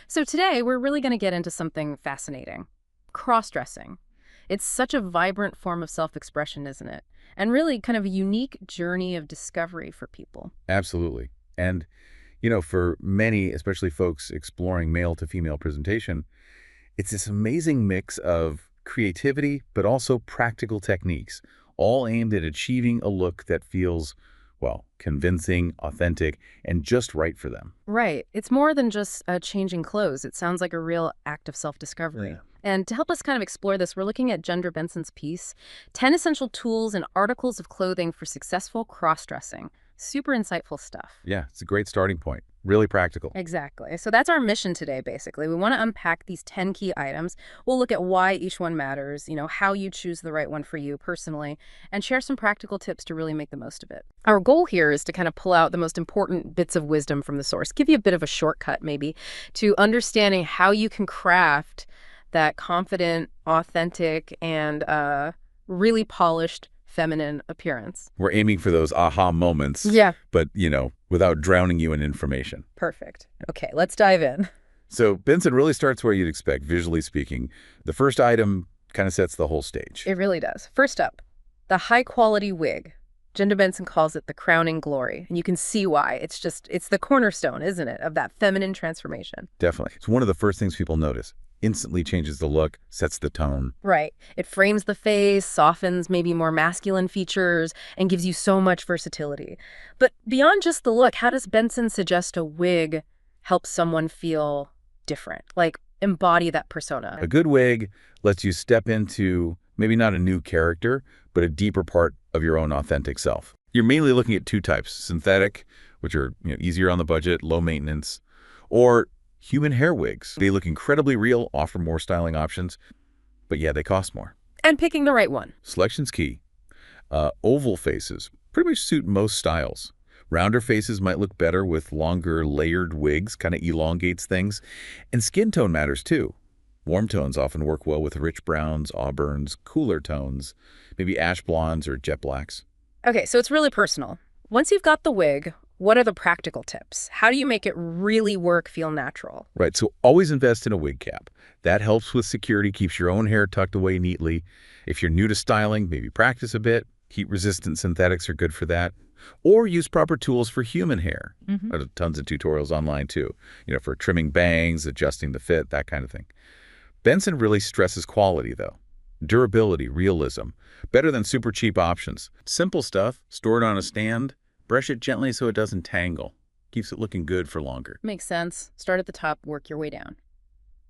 So today we're really going to get into something fascinating. Crossdressing. It's such a vibrant form of self-expression, isn't it? And really kind of a unique journey of discovery for people. Absolutely. And, for many, especially folks exploring male to female presentation, it's this amazing mix of creativity, but also practical techniques, all aimed at achieving a look that feels, well, convincing, authentic, and just right for them. Right. It's more than just changing clothes. It sounds like a real act of self-discovery. Yeah. And to help us kind of explore this, we're looking at Gendra Benson's piece, 10 Essential Tools and Articles of Clothing for Successful Cross-Dressing. Super insightful stuff. Yeah, it's a great starting point. Really practical. Exactly. So that's our mission today, basically. We want to unpack these 10 key items. We'll look at why each one matters, how you choose the right one for you personally, and share some practical tips to really make the most of it. Our goal here is to kind of pull out the most important bits of wisdom from the source, give you a bit of a shortcut maybe to understanding how you can craft that confident, authentic, and really polished feminine appearance. We're aiming for those aha moments, Yeah. but, without drowning you in information. Perfect. Okay, let's dive in. So Benson really starts where you'd expect, visually speaking. The first item kind of sets the whole stage. It really does. First up, the high-quality wig. Gendra Benson calls it the crowning glory, and you can see why. It's the cornerstone, isn't it, of that feminine transformation. Definitely. It's one of the first things people notice. Instantly changes the look, sets the tone. Right. It frames the face, softens maybe more masculine features, and gives you so much versatility. But beyond just the look, how does Benson suggest a wig helps someone feel different, like embody that persona? A good wig lets you step into maybe not a new character, but a deeper part of your own authentic self. You're mainly looking at two types: synthetic, which are easier on the budget, low maintenance, or human hair wigs. They look incredibly real, offer more styling options, but yeah, they cost more. And picking the right one. Selection's key. Oval faces pretty much suit most styles. Rounder faces might look better with longer layered wigs, kind of elongates things. And skin tone matters too. Warm tones often work well with rich browns, auburns, cooler tones, maybe ash blondes or jet blacks. Okay, so it's really personal. Once you've got the wig, what are the practical tips? How do you make it really feel natural? Right, so always invest in a wig cap. That helps with security, keeps your own hair tucked away neatly. If you're new to styling, maybe practice a bit. Heat-resistant synthetics are good for that. Or use proper tools for human hair. There's tons of tutorials online too, for trimming bangs, adjusting the fit, that kind of thing. Benson really stresses quality though. Durability, realism. Better than super cheap options. Simple stuff, stored on a stand. Brush it gently so it doesn't tangle. Keeps it looking good for longer. Makes sense. Start at the top, work your way down.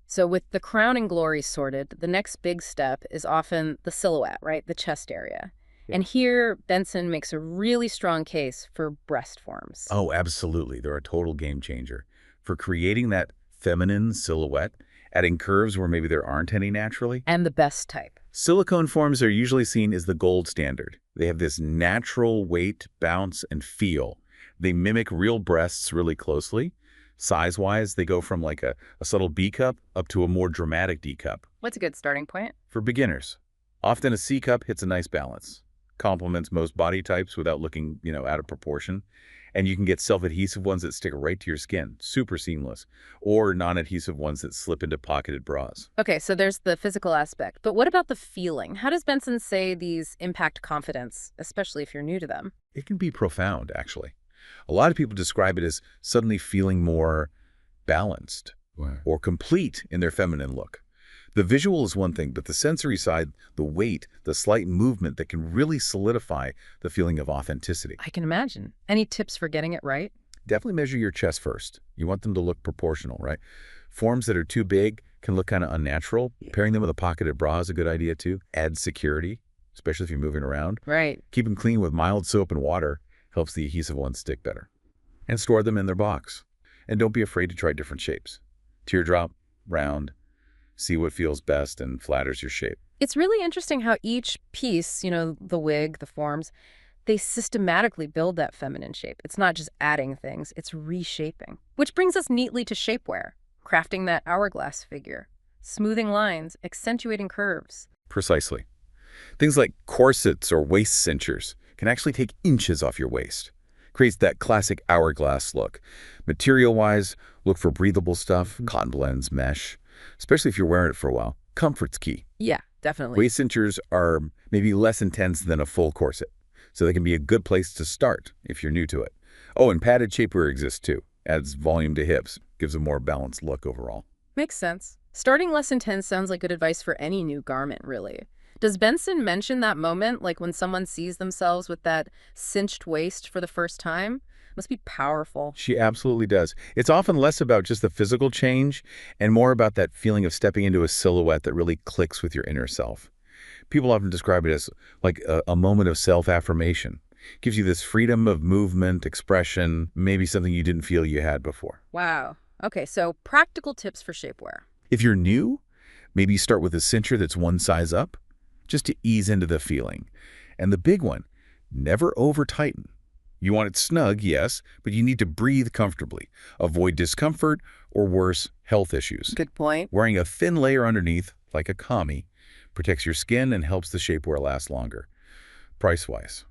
So with the crown and glory sorted, the next big step is often the silhouette, right? The chest area. Yeah. And here, Benson makes a really strong case for breast forms. Oh, absolutely. They're a total game changer. For creating that feminine silhouette, adding curves where maybe there aren't any naturally. And the best type. Silicone forms are usually seen as the gold standard. They have this natural weight, bounce, and feel. They mimic real breasts really closely. Size-wise, they go from like a subtle B cup up to a more dramatic D cup. What's a good starting point? For beginners, often a C cup hits a nice balance. Complements most body types without looking, out of proportion. And you can get self-adhesive ones that stick right to your skin, super seamless, or non-adhesive ones that slip into pocketed bras. Okay, so there's the physical aspect, but what about the feeling? How does Benson say these impact confidence, especially if you're new to them? It can be profound, actually. A lot of people describe it as suddenly feeling more balanced or complete in their feminine look. The visual is one thing, but the sensory side, the weight, the slight movement that can really solidify the feeling of authenticity. I can imagine. Any tips for getting it right? Definitely measure your chest first. You want them to look proportional, right? Forms that are too big can look kind of unnatural. Pairing them with a pocketed bra is a good idea too. Add security, especially if you're moving around. Right. Keep them clean with mild soap and water. Helps the adhesive ones stick better. And store them in their box. And don't be afraid to try different shapes. Teardrop, round. See what feels best and flatters your shape. It's really interesting how each piece, the wig, the forms, they systematically build that feminine shape. It's not just adding things, it's reshaping. Which brings us neatly to shapewear, crafting that hourglass figure, smoothing lines, accentuating curves. Precisely. Things like corsets or waist cinchers can actually take inches off your waist, Creates that classic hourglass look. Material-wise, look for breathable stuff, cotton blends, mesh, especially if you're wearing it for a while. Comfort's key. Yeah, definitely. Waist cinchers are maybe less intense than a full corset, so they can be a good place to start if you're new to it. Oh, and padded shapewear exists too. Adds volume to hips, gives a more balanced look overall. Makes sense. Starting less intense sounds like good advice for any new garment, really. Does Benson mention that moment, like when someone sees themselves with that cinched waist for the first time? Must be powerful. She absolutely does. It's often less about just the physical change and more about that feeling of stepping into a silhouette that really clicks with your inner self. People often describe it as like a moment of self-affirmation. Gives you this freedom of movement, expression, maybe something you didn't feel you had before. Wow. Okay, so practical tips for shapewear. If you're new, maybe start with a cincher that's one size up, just to ease into the feeling. And the big one, never over-tighten. You want it snug, yes, but you need to breathe comfortably. Avoid discomfort or worse, health issues. Good point. Wearing a thin layer underneath, like a kami, protects your skin and helps the shapewear last longer. Price-wise,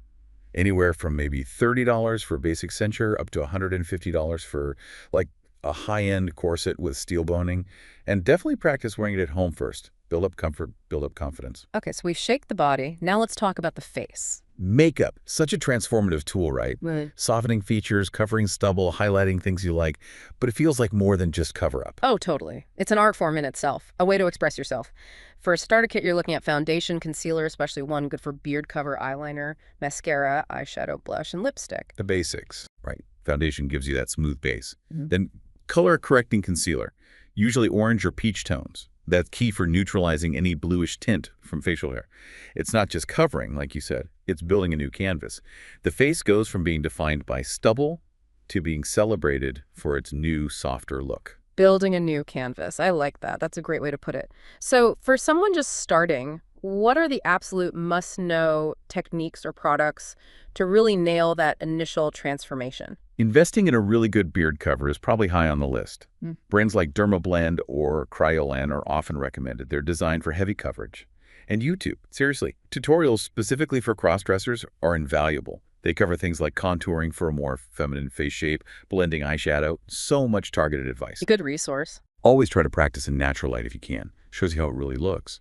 anywhere from maybe $30 for a basic cincher up to $150 for like a high-end corset with steel boning. And definitely practice wearing it at home first. Build up comfort, build up confidence. Okay, so we've shaped the body. Now let's talk about the face. Makeup, such a transformative tool, right? Right. Softening features, covering stubble, highlighting things you like, but it feels like more than just cover-up. Oh, totally. It's an art form in itself, a way to express yourself. For a starter kit, you're looking at foundation, concealer, especially one good for beard cover, eyeliner, mascara, eyeshadow, blush, and lipstick. The basics, right? Foundation gives you that smooth base. Then color-correcting concealer, usually orange or peach tones. That's key for neutralizing any bluish tint from facial hair. It's not just covering, like you said. It's building a new canvas. The face goes from being defined by stubble to being celebrated for its new, softer look. Building a new canvas. I like that. That's a great way to put it. So for someone just starting, what are the absolute must-know techniques or products to really nail that initial transformation? Investing in a really good beard cover is probably high on the list. Brands like Dermablend or Kryolan are often recommended. They're designed for heavy coverage. And YouTube, seriously, tutorials specifically for cross-dressers are invaluable. They cover things like contouring for a more feminine face shape, blending eyeshadow, so much targeted advice. Good resource. Always try to practice in natural light if you can. Shows you how it really looks.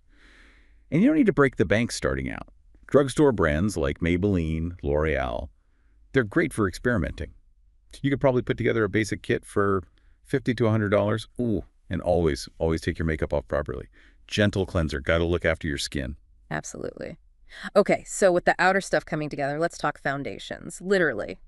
And you don't need to break the bank starting out. Drugstore brands like Maybelline, L'Oreal, they're great for experimenting. You could probably put together a basic kit for $50 to $100. Ooh, and always take your makeup off properly. Gentle cleanser, gotta look after your skin. Absolutely. Okay, so with the outer stuff coming together, let's talk foundations, literally.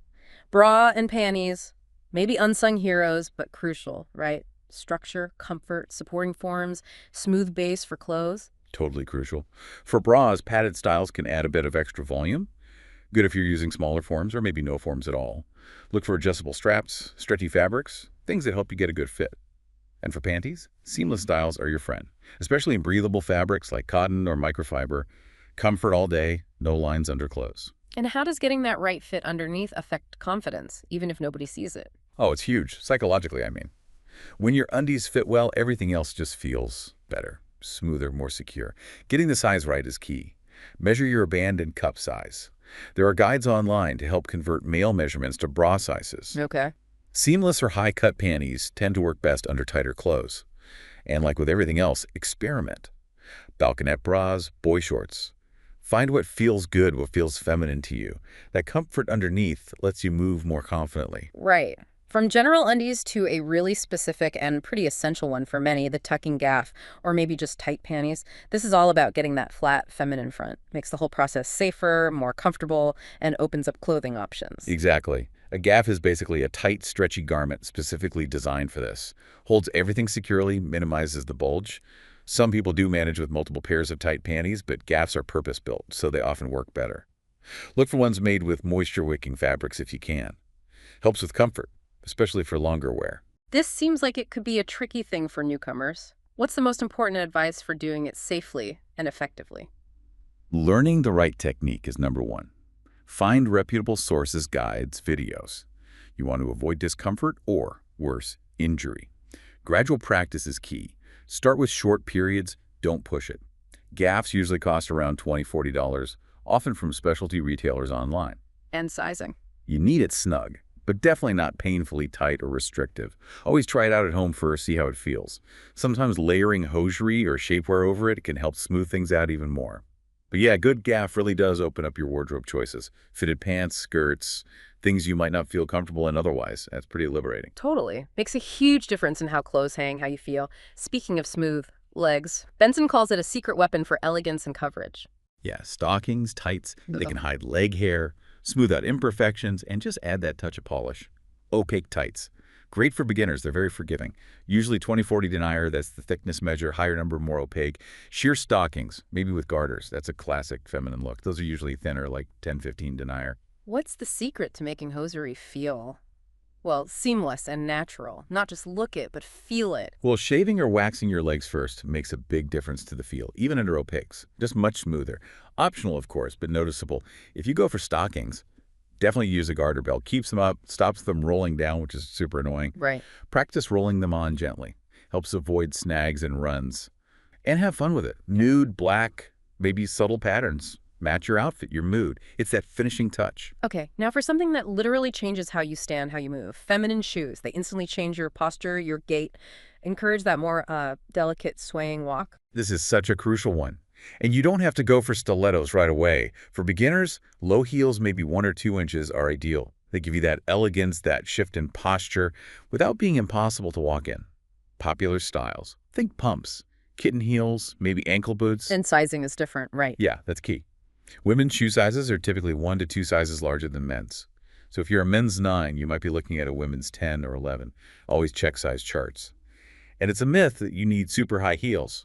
Bra and panties, maybe unsung heroes, but crucial, right? Structure, comfort, supporting forms, smooth base for clothes. Totally crucial. For bras, padded styles can add a bit of extra volume. Good if you're using smaller forms or maybe no forms at all. Look for adjustable straps, stretchy fabrics, things that help you get a good fit. And for panties, seamless styles are your friend, especially in breathable fabrics like cotton or microfiber. Comfort all day, no lines under clothes. And how does getting that right fit underneath affect confidence, even if nobody sees it? Oh, it's huge, psychologically, I mean. When your undies fit well, everything else just feels better, smoother, more secure. Getting the size right is key. Measure your band and cup size. There are guides online to help convert male measurements to bra sizes. Okay. Seamless or high-cut panties tend to work best under tighter clothes. And like with everything else, experiment. Balconette bras, boy shorts. Find what feels good, what feels feminine to you. That comfort underneath lets you move more confidently. Right. From general undies to a really specific and pretty essential one for many, the tucking gaff, or maybe just tight panties, this is all about getting that flat, feminine front. Makes the whole process safer, more comfortable, and opens up clothing options. Exactly. A gaff is basically a tight, stretchy garment specifically designed for this. Holds everything securely, minimizes the bulge. Some people do manage with multiple pairs of tight panties, but gaffs are purpose-built, so they often work better. Look for ones made with moisture-wicking fabrics if you can. Helps with comfort, especially for longer wear. This seems like it could be a tricky thing for newcomers. What's the most important advice for doing it safely and effectively? Learning the right technique is number one. Find reputable sources, guides, videos. You want to avoid discomfort or, worse, injury. Gradual practice is key. Start with short periods, don't push it. Gaffs usually cost around $20–40, often from specialty retailers online. And sizing. You need it snug, but definitely not painfully tight or restrictive. Always try it out at home first, see how it feels. Sometimes layering hosiery or shapewear over it can help smooth things out even more. But yeah, good gaff really does open up your wardrobe choices. Fitted pants, skirts, things you might not feel comfortable in otherwise. That's pretty liberating. Totally. Makes a huge difference in how clothes hang, how you feel. Speaking of smooth legs, Benson calls it a secret weapon for elegance and coverage. Yeah, stockings, tights, they Ugh. can hide leg hair, smooth out imperfections, and just add that touch of polish. Opaque tights. Great for beginners, they're very forgiving. Usually 20/40 denier, that's the thickness measure, higher number, more opaque. Sheer stockings, maybe with garters, that's a classic feminine look. Those are usually thinner, like 10/15 denier. What's the secret to making hosiery feel, well, seamless and natural? Not just look it, but feel it. Well, shaving or waxing your legs first makes a big difference to the feel, even under opaques. Just much smoother. Optional, of course, but noticeable. If you go for stockings, definitely use a garter belt. Keeps them up, stops them rolling down, which is super annoying. Right. Practice rolling them on gently. Helps avoid snags and runs. And have fun with it. Nude, black, maybe subtle patterns. Match your outfit, your mood. It's that finishing touch. Okay, now for something that literally changes how you stand, how you move. Feminine shoes. They instantly change your posture, your gait, encourage that more delicate swaying walk. This is such a crucial one. And you don't have to go for stilettos right away. For beginners, low heels, maybe 1 or 2 inches, are ideal. They give you that elegance, that shift in posture, without being impossible to walk in. Popular styles. Think pumps, kitten heels, maybe ankle boots. And sizing is different, right? Yeah, that's key. Women's shoe sizes are typically 1 to 2 sizes larger than men's. So if you're a men's 9, you might be looking at a women's 10 or 11. Always check size charts. And it's a myth that you need super high heels.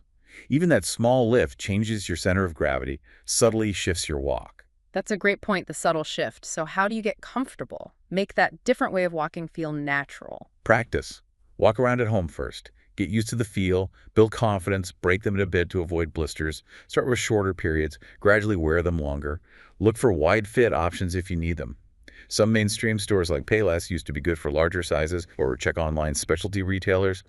Even that small lift changes your center of gravity, subtly shifts your walk. That's a great point, the subtle shift. So how do you get comfortable? Make that different way of walking feel natural. Practice. Walk around at home first. Get used to the feel, build confidence, break them in a bit to avoid blisters. Start with shorter periods, gradually wear them longer. Look for wide fit options if you need them. Some mainstream stores like Payless used to be good for larger sizes, or check online specialty retailers.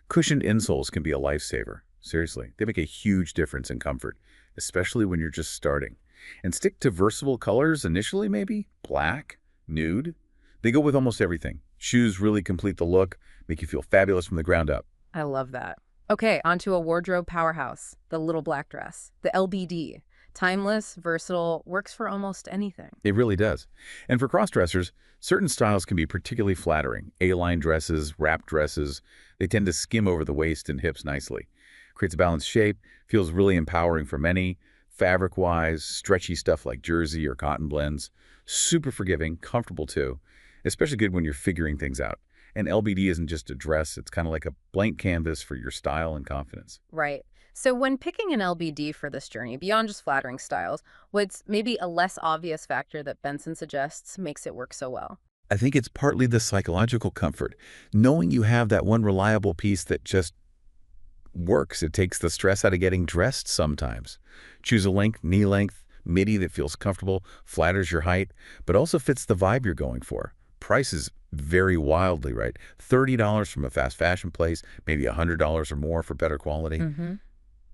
Cushioned insoles can be a lifesaver. Seriously, they make a huge difference in comfort, especially when you're just starting. And stick to versatile colors initially, maybe black, nude. They go with almost everything. Shoes really complete the look, make you feel fabulous from the ground up. I love that. Okay, onto a wardrobe powerhouse, the little black dress, the LBD. Timeless, versatile, works for almost anything. It really does. And for cross-dressers, certain styles can be particularly flattering. A-line dresses, wrap dresses, they tend to skim over the waist and hips nicely. Creates a balanced shape, feels really empowering for many. Fabric-wise, stretchy stuff like jersey or cotton blends. Super forgiving, comfortable too. Especially good when you're figuring things out. And LBD isn't just a dress, it's kind of like a blank canvas for your style and confidence. Right. So when picking an LBD for this journey, beyond just flattering styles, what's maybe a less obvious factor that Benson suggests makes it work so well? I think it's partly the psychological comfort. Knowing you have that one reliable piece that just works. It takes the stress out of getting dressed sometimes. Choose a length, knee length, midi that feels comfortable, flatters your height, but also fits the vibe you're going for. Prices vary wildly, right? $30 from a fast fashion place, maybe $100 or more for better quality. Mm-hmm.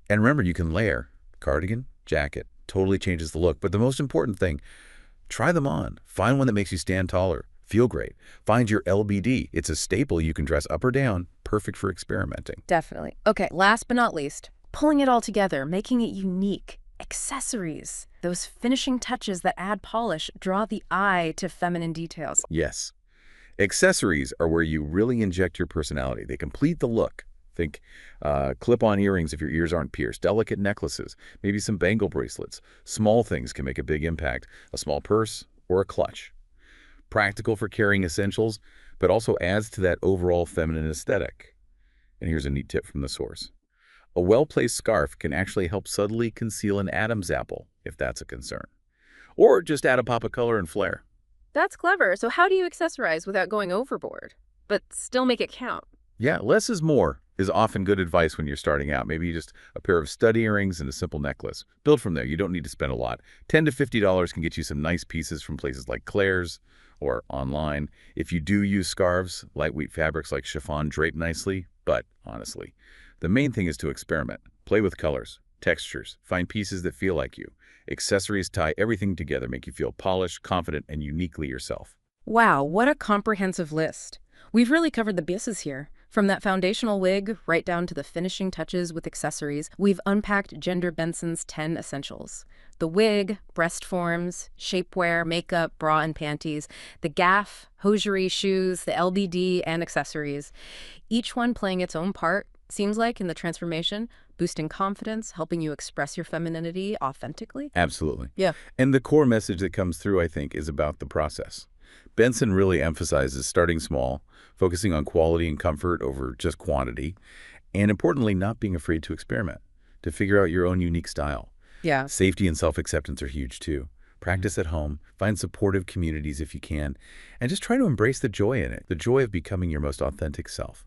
And remember, you can layer cardigan, jacket, totally changes the look. But the most important thing, try them on. Find one that makes you stand taller, feel great. Find your LBD. It's a staple you can dress up or down, perfect for experimenting. Definitely. Okay, last but not least, pulling it all together, making it unique. Accessories. Those finishing touches that add polish, draw the eye to feminine details. Yes. Accessories are where you really inject your personality. They complete the look. Think clip-on earrings if your ears aren't pierced, delicate necklaces, maybe some bangle bracelets. Small things can make a big impact. A small purse or a clutch. Practical for carrying essentials, but also adds to that overall feminine aesthetic. And here's a neat tip from the source. A well-placed scarf can actually help subtly conceal an Adam's apple, if that's a concern. Or just add a pop of color and flair. That's clever. So how do you accessorize without going overboard, but still make it count? Yeah, less is more is often good advice when you're starting out. Maybe just a pair of stud earrings and a simple necklace. Build from there. You don't need to spend a lot. $10 to $50 can get you some nice pieces from places like Claire's or online. If you do use scarves, lightweight fabrics like chiffon drape nicely, but honestly, the main thing is to experiment. Play with colors, textures, find pieces that feel like you. Accessories tie everything together, make you feel polished, confident, and uniquely yourself. Wow, what a comprehensive list. We've really covered the bases here. From that foundational wig right down to the finishing touches with accessories, we've unpacked Gender Benson's 10 essentials. The wig, breast forms, shapewear, makeup, bra and panties, the gaff, hosiery, shoes, the LBD, and accessories. Each one playing its own part, seems like, in the transformation, boosting confidence, helping you express your femininity authentically. Absolutely. Yeah. And the core message that comes through, I think, is about the process. Benson really emphasizes starting small, focusing on quality and comfort over just quantity, and importantly, not being afraid to experiment, to figure out your own unique style. Yeah. Safety and self-acceptance are huge too. Practice at home, find supportive communities if you can, and just try to embrace the joy in it, the joy of becoming your most authentic self.